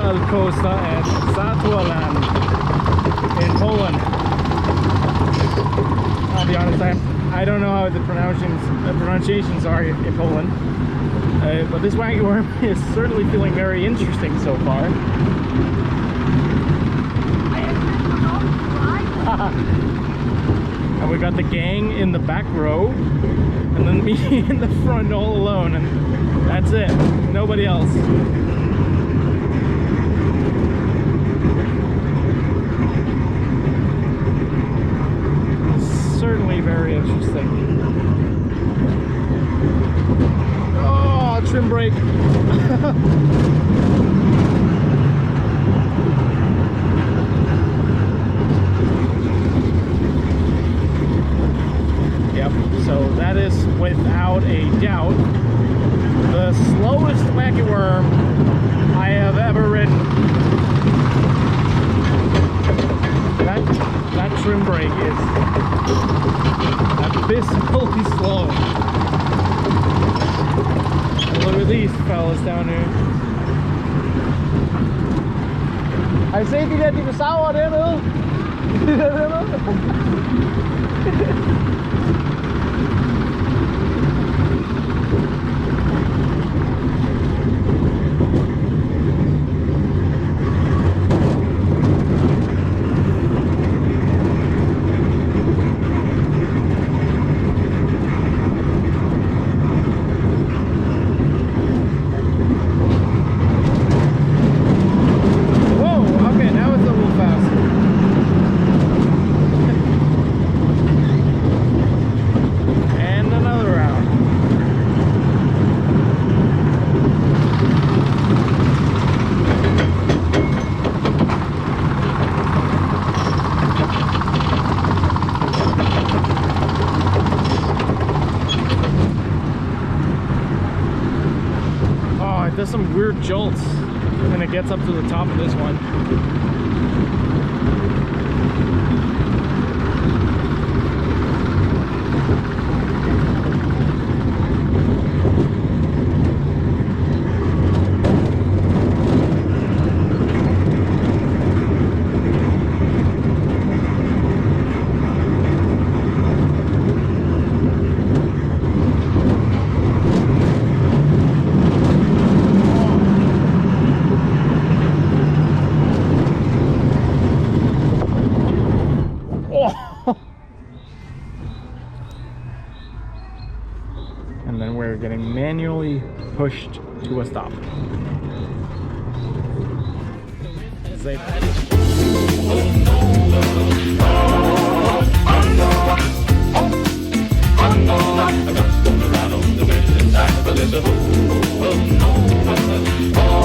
RobalCoaster at Zatorland in Poland. I'll be honest, I don't know how the pronunciations are in Poland, but this wacky worm is certainly feeling very interesting so far. And we got the gang in the back row, and then me in the front all alone, and that's it. Nobody else. Certainly very interesting. Oh, trim brake. Yep, so that is without a doubt the slowest wacky worm I have ever ridden. That trim brake is abysmally slow. Look at these fellas down here. Har I set de der dinosaurer dernede? Does some weird jolts when it gets up to the top of this one. And then we're getting manually pushed to a stop. Oh,